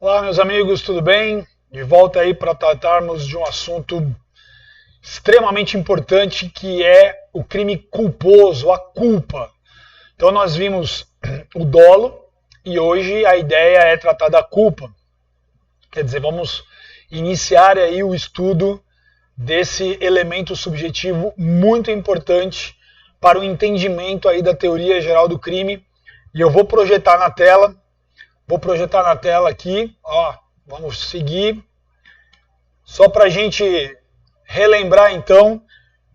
Olá, meus amigos, tudo bem? De volta aí para tratarmos de um assunto extremamente importante que é o crime culposo, a culpa. Então nós vimos o dolo e hoje a ideia é tratar da culpa. Quer dizer, vamos iniciar aí o estudo desse elemento subjetivo muito importante para o entendimento aí da teoria geral do crime. E eu vou projetar na tela aqui, ó, vamos seguir. Só para a gente relembrar então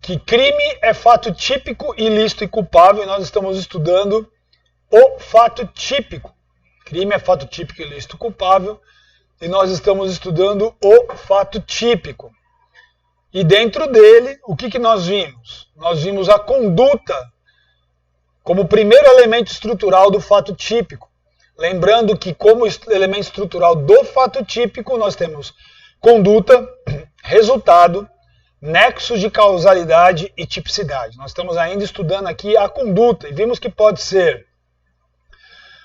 que crime é fato típico, ilícito e culpável, e nós estamos estudando o fato típico. Crime é fato típico, ilícito e culpável, e nós estamos estudando o fato típico. E dentro dele, o que nós vimos? Nós vimos a conduta como primeiro elemento estrutural do fato típico. Lembrando que como elemento estrutural do fato típico, nós temos conduta, resultado, nexos de causalidade e tipicidade. Nós estamos ainda estudando aqui a conduta e vimos que pode ser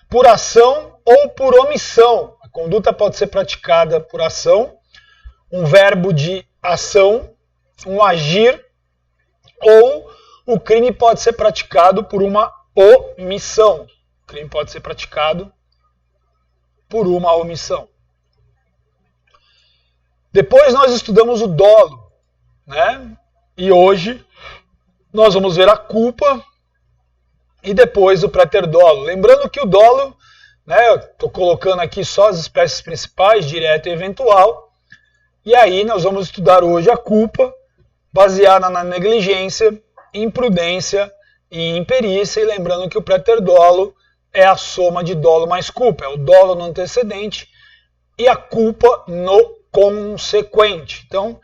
por ação ou por omissão. A conduta pode ser praticada por ação, um verbo de ação, um agir, ou o crime pode ser praticado por uma omissão. O crime pode ser praticado por uma omissão. Depois nós estudamos o dolo, né? E hoje nós vamos ver a culpa e depois o préter-dolo. Lembrando que o dolo, né, eu estou colocando aqui só as espécies principais, direta e eventual, e aí nós vamos estudar hoje a culpa, baseada na negligência, imprudência e imperícia, e lembrando que o préter-dolo é a soma de dolo mais culpa, é o dolo no antecedente e a culpa no consequente. Então,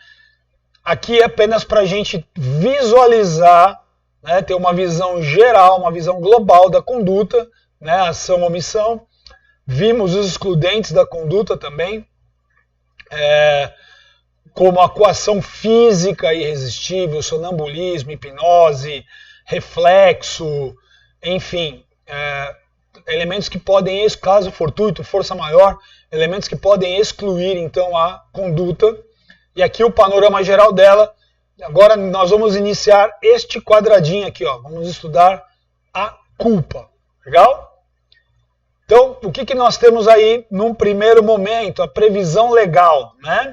aqui é apenas para a gente visualizar, né, ter uma visão geral, uma visão global da conduta, né, ação, omissão. Vimos os excludentes da conduta também, como a coação física irresistível, sonambulismo, hipnose, reflexo, enfim, elementos que podem, caso fortuito, força maior, elementos que podem excluir então a conduta. E aqui o panorama geral dela. Agora nós vamos iniciar este quadradinho aqui, ó. Vamos estudar a culpa. Legal? Então, o que nós temos aí num primeiro momento? A previsão legal, né?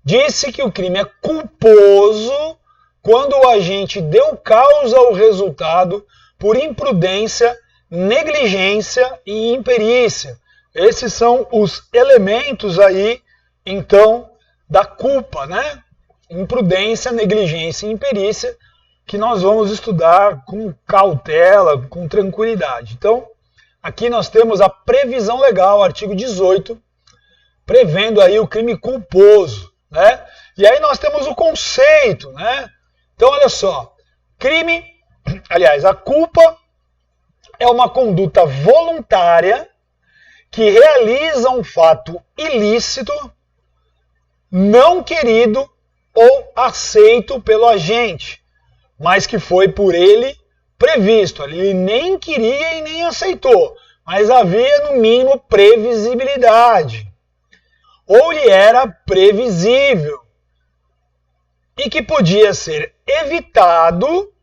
Disse que o crime é culposo quando o agente deu causa ao resultado por imprudência, negligência e imperícia. Esses são os elementos aí, então, da culpa, né? Imprudência, negligência e imperícia, que nós vamos estudar com cautela, com tranquilidade. Então, aqui nós temos a previsão legal, artigo 18, prevendo aí o crime culposo, né? E aí nós temos o conceito, né? Então, olha só, crime, aliás, a culpa é uma conduta voluntária que realiza um fato ilícito, não querido ou aceito pelo agente, mas que foi por ele previsto. Ele nem queria e nem aceitou, mas havia no mínimo previsibilidade. Ou lhe era previsível e que podia ser evitado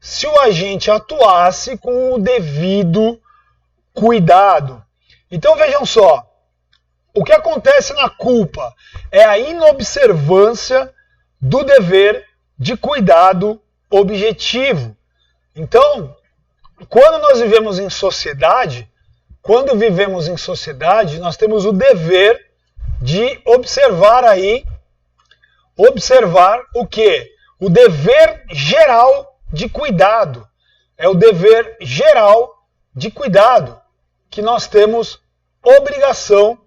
se o agente atuasse com o devido cuidado. Então vejam só, o que acontece na culpa é a inobservância do dever de cuidado objetivo. Então, quando nós vivemos em sociedade, nós temos o dever de observar o quê? O dever geral de cuidado. É o dever geral de cuidado que nós temos obrigação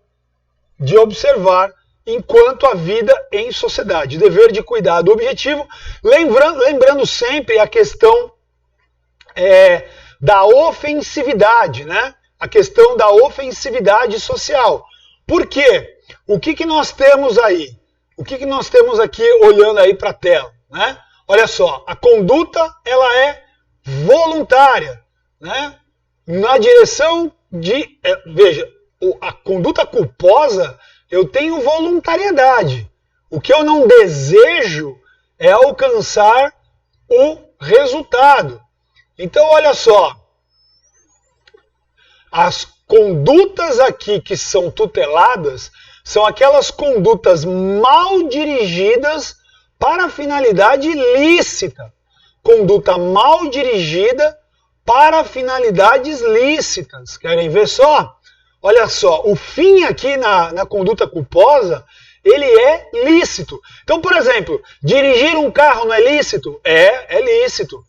de observar enquanto a vida em sociedade. Dever de cuidado objetivo, lembrando sempre a questão da ofensividade, né? A questão da ofensividade social. Por quê? O que nós temos aí? O que nós temos aqui olhando aí para a tela, né? Olha só, a conduta ela é voluntária, né? Na direção de... veja, a conduta culposa, eu tenho voluntariedade. O que eu não desejo é alcançar o resultado. Então, olha só, as condutas aqui que são tuteladas são aquelas condutas mal dirigidas para finalidade ilícita. Conduta mal dirigida para finalidades lícitas. Querem ver só? Olha só, o fim aqui na conduta culposa, ele é lícito. Então, por exemplo, dirigir um carro não é lícito? É lícito.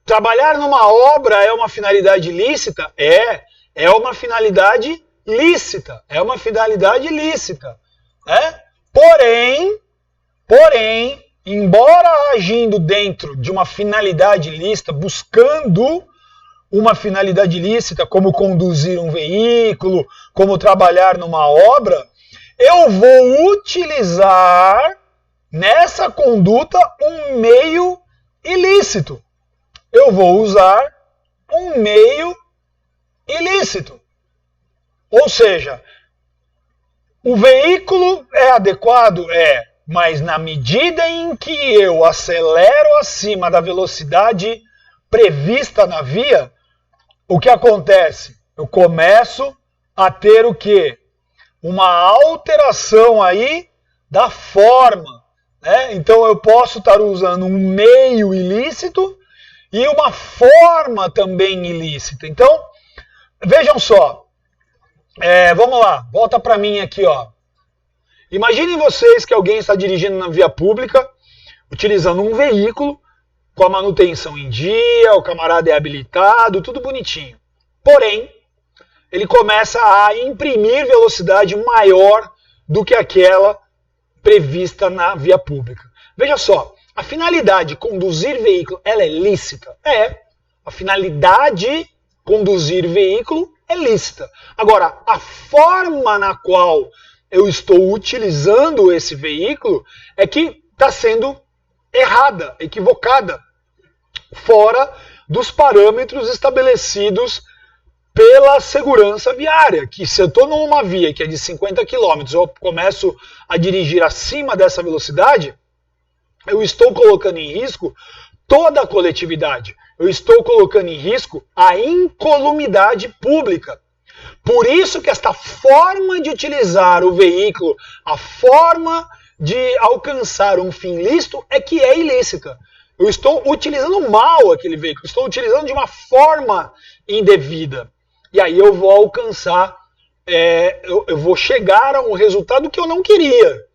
Trabalhar numa obra é uma finalidade lícita? É uma finalidade lícita. É uma finalidade lícita. Porém, embora agindo dentro de uma finalidade lícita, buscando uma finalidade lícita, como conduzir um veículo, como trabalhar numa obra, eu vou utilizar nessa conduta um meio ilícito. Eu vou usar um meio ilícito. Ou seja, o veículo é adequado? Mas na medida em que eu acelero acima da velocidade prevista na via, o que acontece? Eu começo a ter o quê? Uma alteração aí da forma. Então eu posso estar usando um meio ilícito e uma forma também ilícita. Então, vejam só. Vamos lá, volta para mim aqui, ó. Imaginem vocês que alguém está dirigindo na via pública, utilizando um veículo, com a manutenção em dia, o camarada é habilitado, tudo bonitinho. Porém, ele começa a imprimir velocidade maior do que aquela prevista na via pública. Veja só, a finalidade conduzir veículo, ela é lícita? A finalidade conduzir veículo é lícita. Agora, a forma na qual eu estou utilizando esse veículo é que está sendo errada, equivocada, fora dos parâmetros estabelecidos pela segurança viária, que se eu estou numa via que é de 50 km, eu começo a dirigir acima dessa velocidade, eu estou colocando em risco toda a coletividade. Eu estou colocando em risco a incolumidade pública. Por isso que esta forma de utilizar o veículo, a forma de alcançar um fim lícito é que é ilícita. Eu estou utilizando mal aquele veículo, estou utilizando de uma forma indevida. E aí eu vou alcançar, eu vou chegar a um resultado que eu não queria.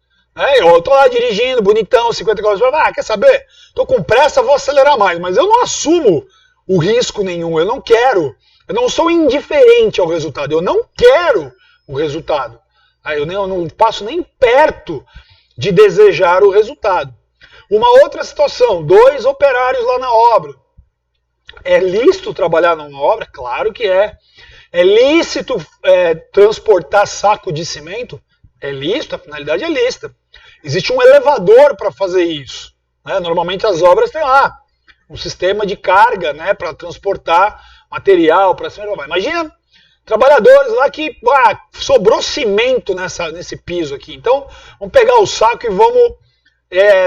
Eu estou lá dirigindo, bonitão, 50 km, quer saber? Estou com pressa, vou acelerar mais, mas eu não assumo o risco nenhum, eu não quero. Eu não sou indiferente ao resultado, eu não quero o resultado. Eu não passo nem perto de desejar o resultado. Uma outra situação, 2 operários lá na obra. É lícito trabalhar numa obra? Claro que é. É lícito transportar saco de cimento? É lícito, a finalidade é lícita. Existe um elevador para fazer isso. Normalmente as obras têm lá um sistema de carga para transportar material para cima. Imagina trabalhadores lá que sobrou cimento nesse piso aqui. Então vamos pegar o saco e vamos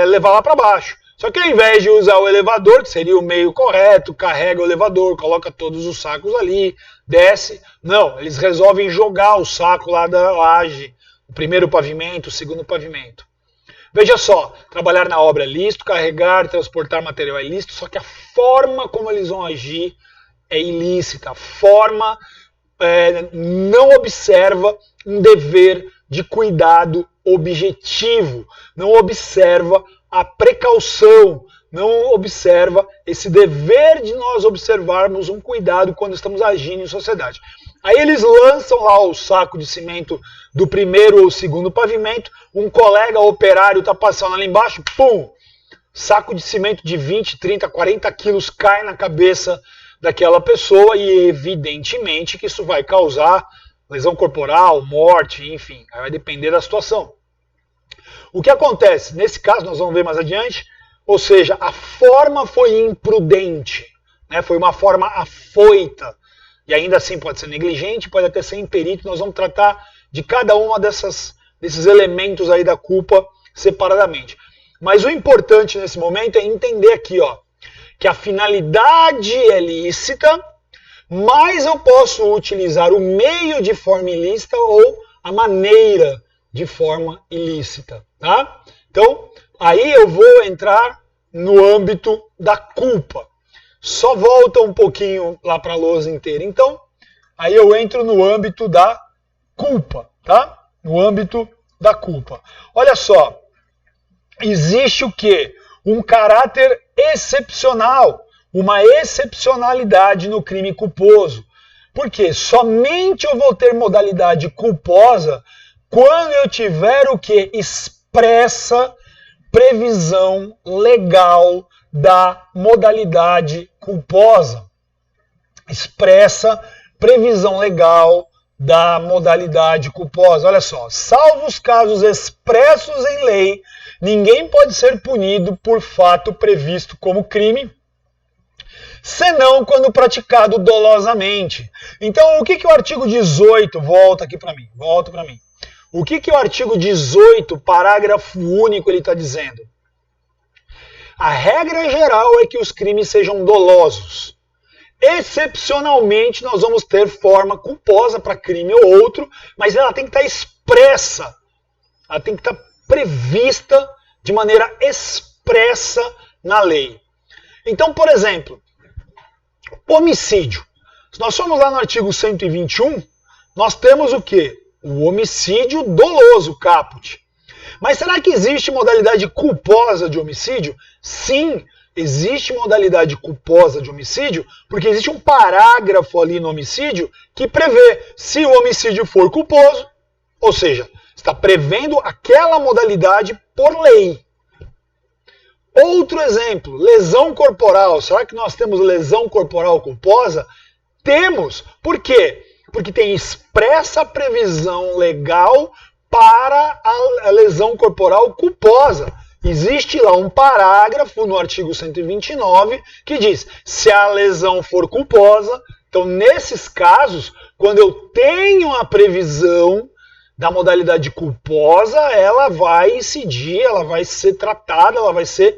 levar lá para baixo. Só que ao invés de usar o elevador, que seria o meio correto, carrega o elevador, coloca todos os sacos ali, desce. Não, eles resolvem jogar o saco lá da laje, o primeiro pavimento, o segundo pavimento. Veja só, trabalhar na obra é lícito, carregar, transportar material é lícito, só que a forma como eles vão agir é ilícita. A forma não observa um dever de cuidado objetivo, não observa a precaução, não observa esse dever de nós observarmos um cuidado quando estamos agindo em sociedade. Aí eles lançam lá o saco de cimento do primeiro ou segundo pavimento, um colega operário está passando ali embaixo, pum! Saco de cimento de 20, 30, 40 quilos cai na cabeça daquela pessoa e evidentemente que isso vai causar lesão corporal, morte, enfim, vai depender da situação. O que acontece? Nesse caso, nós vamos ver mais adiante, ou seja, a forma foi imprudente, foi uma forma afoita. e ainda assim pode ser negligente, pode até ser imperito. Nós vamos tratar de cada uma desses elementos aí da culpa separadamente. Mas o importante nesse momento é entender aqui, ó, que a finalidade é lícita, mas eu posso utilizar o meio de forma ilícita ou a maneira de forma ilícita, tá? Então, aí eu vou entrar no âmbito da culpa. Só volta um pouquinho lá para a lousa inteira. Então, aí eu entro no âmbito da culpa, tá? No âmbito da culpa. Olha só, existe o quê? Um caráter excepcional, uma excepcionalidade no crime culposo. Porque somente eu vou ter modalidade culposa quando eu tiver o quê? Expressa previsão legal da modalidade culposa. Expressa previsão legal da modalidade culposa. Olha só, salvo os casos expressos em lei, ninguém pode ser punido por fato previsto como crime, senão quando praticado dolosamente. Então, o que o artigo 18, volta aqui para mim, o que o artigo 18, parágrafo único, ele está dizendo? A regra geral é que os crimes sejam dolosos. Excepcionalmente, nós vamos ter forma culposa para crime ou outro, mas ela tem que estar expressa, ela tem que estar prevista de maneira expressa na lei. Então, por exemplo, homicídio. Se nós formos lá no artigo 121, nós temos o quê? O homicídio doloso, caput. Mas será que existe modalidade culposa de homicídio? Sim, existe modalidade culposa de homicídio, porque existe um parágrafo ali no homicídio que prevê se o homicídio for culposo, ou seja, está prevendo aquela modalidade por lei. Outro exemplo, lesão corporal. Será que nós temos lesão corporal culposa? Temos. Por quê? Porque tem expressa previsão legal para a lesão corporal culposa. Existe lá um parágrafo no artigo 129 que diz, se a lesão for culposa, então nesses casos, quando eu tenho a previsão da modalidade culposa, ela vai incidir, ela vai ser tratada, ela vai ser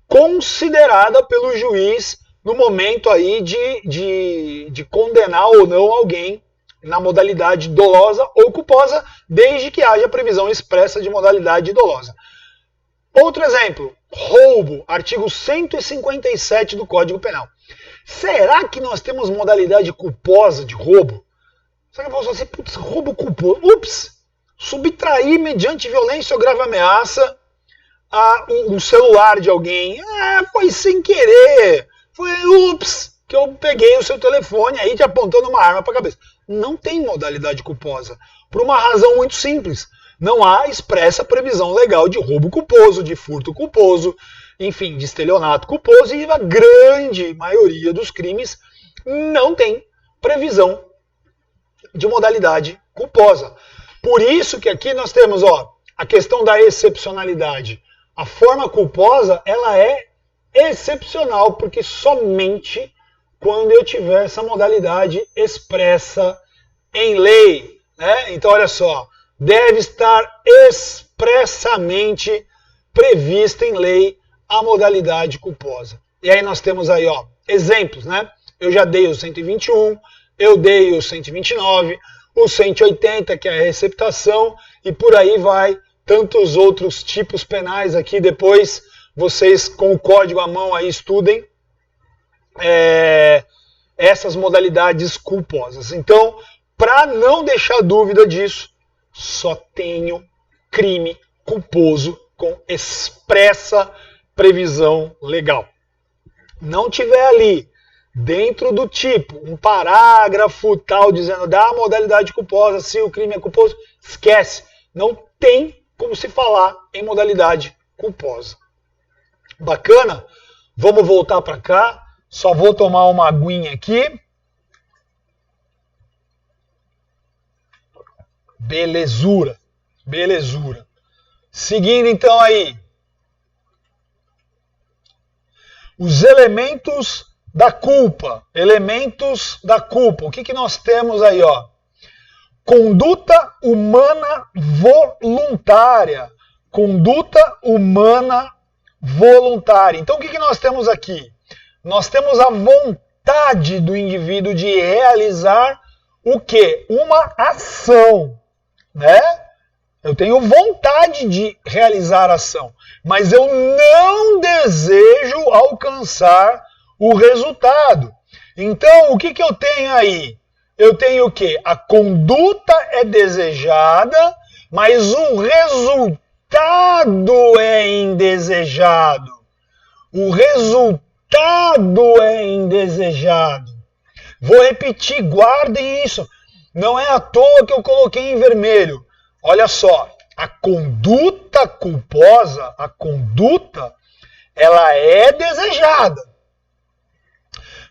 considerada pelo juiz no momento aí de condenar ou não alguém na modalidade dolosa ou culposa, desde que haja previsão expressa de modalidade dolosa. Outro exemplo, roubo, artigo 157 do Código Penal. Será que nós temos modalidade culposa de roubo? Será que eu falo assim, putz, roubo culposo? Ups! Subtrair mediante violência ou grave ameaça um celular de alguém. Foi sem querer. Foi, ups, que eu peguei o seu telefone aí te apontando uma arma para a cabeça. Não tem modalidade culposa. Por uma razão muito simples. Não há expressa previsão legal de roubo culposo, de furto culposo, enfim, de estelionato culposo, e a grande maioria dos crimes não tem previsão de modalidade culposa. Por isso que aqui nós temos a questão da excepcionalidade. A forma culposa, ela é excepcional, porque somente quando eu tiver essa modalidade expressa em lei, né? Então, olha só, deve estar expressamente prevista em lei a modalidade culposa. E aí nós temos aí, exemplos, né? Eu já dei o 121, eu dei o 129, o 180, que é a receptação, e por aí vai, tantos outros tipos penais aqui. Depois vocês, com o código à mão, aí estudem essas modalidades culposas. Então, para não deixar dúvida disso, só tenho crime culposo com expressa previsão legal. Não tiver ali, dentro do tipo, um parágrafo tal dizendo da modalidade culposa, se o crime é culposo, esquece. Não tem como se falar em modalidade culposa. Bacana? Vamos voltar para cá. Só vou tomar uma aguinha aqui. Belezura. Belezura. Seguindo então aí. Os elementos da culpa. Elementos da culpa. O que nós temos aí, ó? Conduta humana voluntária. Conduta humana voluntária. Então o que nós temos aqui? Nós temos a vontade do indivíduo de realizar o quê? Uma ação, né? Eu tenho vontade de realizar ação, mas eu não desejo alcançar o resultado. Então, o que eu tenho aí? Eu tenho o quê? A conduta é desejada, mas o resultado é indesejado. O resultado é indesejado. Vou repetir, guardem isso. Não é à toa que eu coloquei em vermelho. Olha só, a conduta culposa, a conduta, ela é desejada.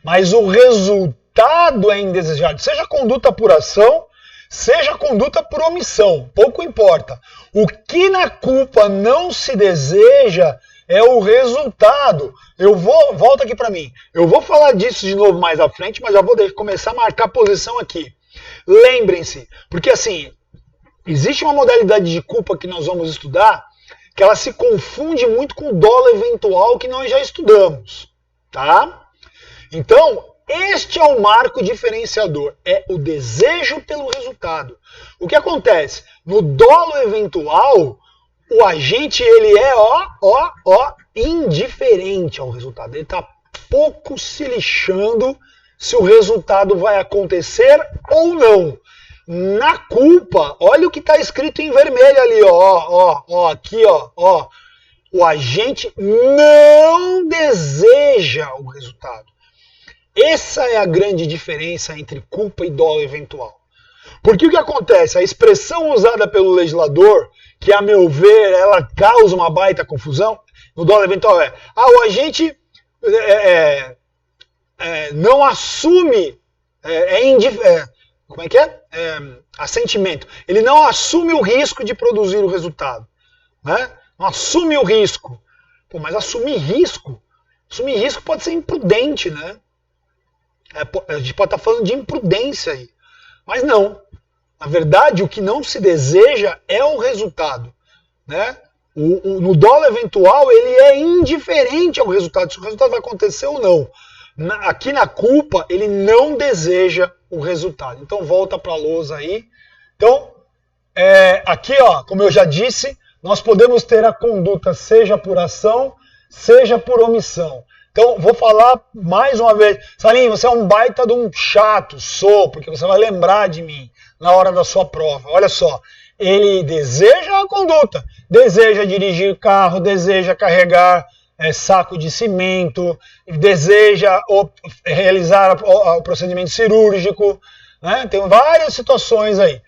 Mas o resultado é indesejado. Seja conduta por ação, seja conduta por omissão, pouco importa. O que na culpa não se deseja é o resultado. Volta aqui para mim. Eu vou falar disso de novo mais à frente, mas já vou começar a marcar posição aqui. Lembrem-se, porque assim, existe uma modalidade de culpa que nós vamos estudar que ela se confunde muito com o dolo eventual que nós já estudamos, tá? Então, este é o marco diferenciador, é o desejo pelo resultado. O que acontece? No dolo eventual, o agente ele é indiferente ao resultado. Ele está pouco se lixando se o resultado vai acontecer ou não. Na culpa, olha o que está escrito em vermelho ali, aqui, ó. O agente não deseja o resultado. Essa é a grande diferença entre culpa e dolo eventual. Porque o que acontece? A expressão usada pelo legislador, que a meu ver, ela causa uma baita confusão, no dolo eventual o agente não assume, assentimento. Ele não assume o risco de produzir o resultado. Né? Não assume o risco. Pô, mas assumir risco pode ser imprudente, né? A gente pode estar falando de imprudência aí. Mas não. Na verdade, o que não se deseja é o resultado. Né? No dolo eventual, ele é indiferente ao resultado, se o resultado vai acontecer ou não. Aqui na culpa, ele não deseja o resultado. Então, volta para a lousa aí. Então, aqui, ó, como eu já disse, nós podemos ter a conduta seja por ação, seja por omissão. Então, vou falar mais uma vez. Salim, você é um baita de um chato, porque você vai lembrar de mim na hora da sua prova. Olha só, ele deseja a conduta, deseja dirigir carro, deseja carregar saco de cimento, deseja realizar o procedimento cirúrgico, né? Tem várias situações aí.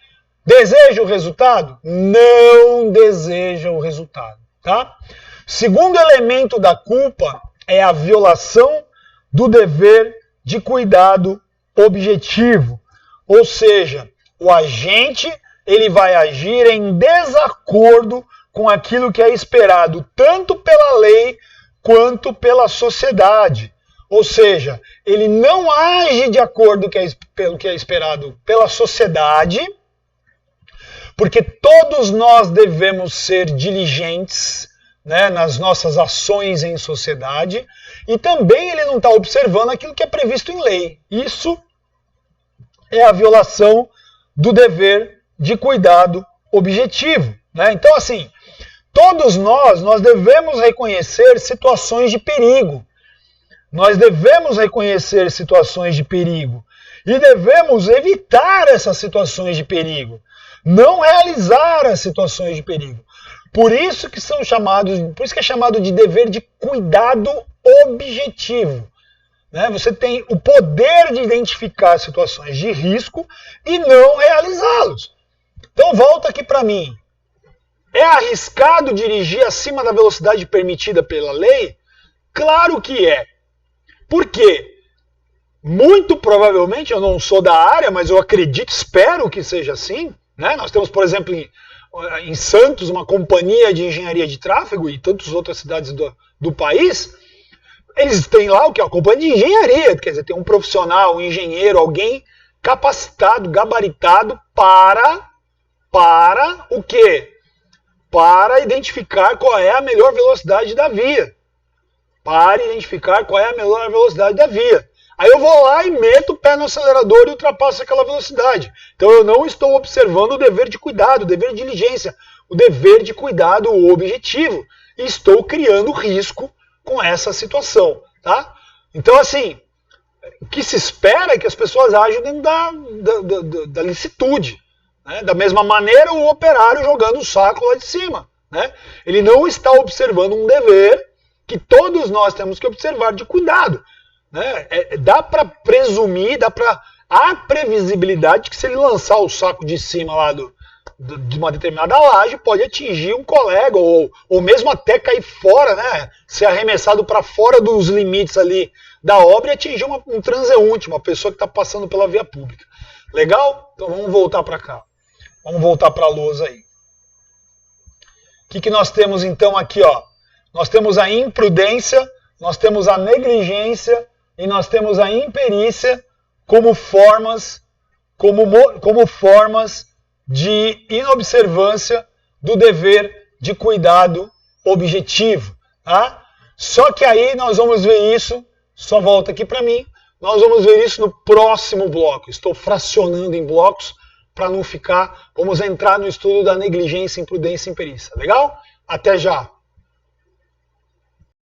Deseja o resultado? Não deseja o resultado. Tá? Segundo elemento da culpa é a violação do dever de cuidado objetivo. Ou seja, o agente ele vai agir em desacordo com aquilo que é esperado tanto pela lei quanto pela sociedade. Ou seja, ele não age de acordo pelo que é esperado pela sociedade, porque todos nós devemos ser diligentes, né, nas nossas ações em sociedade, e também ele não está observando aquilo que é previsto em lei. Isso é a violação do dever de cuidado objetivo. Né? Então, assim, todos nós devemos reconhecer situações de perigo. Nós devemos reconhecer situações de perigo e devemos evitar essas situações de perigo, não realizar as situações de perigo. Por isso que é chamado de dever de cuidado objetivo. Né? Você tem o poder de identificar situações de risco e não realizá-los. Então volta aqui para mim. É arriscado dirigir acima da velocidade permitida pela lei? Claro que é. Por quê? Muito provavelmente, eu não sou da área, mas eu acredito, espero que seja assim. Né? Nós temos, por exemplo, em Santos, uma companhia de engenharia de tráfego e tantas outras cidades do país. eles têm lá o que? A companhia de engenharia, quer dizer, tem um profissional, um engenheiro, alguém capacitado, gabaritado para o quê? Para identificar qual é a melhor velocidade da via. Para identificar qual é a melhor velocidade da via. Aí eu vou lá e meto o pé no acelerador e ultrapasso aquela velocidade. Então eu não estou observando o dever de cuidado, o dever de diligência, o dever de cuidado objetivo. E estou criando risco com essa situação. Tá? Então, assim, o que se espera é que as pessoas ajam dentro da licitude. Né? Da mesma maneira, o operário jogando o saco lá de cima. Né? Ele não está observando um dever que todos nós temos que observar de cuidado. Né? Dá para presumir, há previsibilidade que se ele lançar o saco de cima lá de uma determinada laje, pode atingir um colega, ou mesmo até cair fora, né? Ser arremessado para fora dos limites ali da obra e atingir um transeunte, uma pessoa que está passando pela via pública. Legal? Então vamos voltar para cá. Vamos voltar para a lousa aí. O que nós temos então aqui? Ó? Nós temos a imprudência, nós temos a negligência e nós temos a imperícia como formas de inobservância do dever de cuidado objetivo. Tá? Só que aí nós vamos ver isso, só volta aqui para mim, nós vamos ver isso no próximo bloco. Estou fracionando em blocos para não ficar. Vamos entrar no estudo da negligência, imprudência e imperícia. Legal? Até já!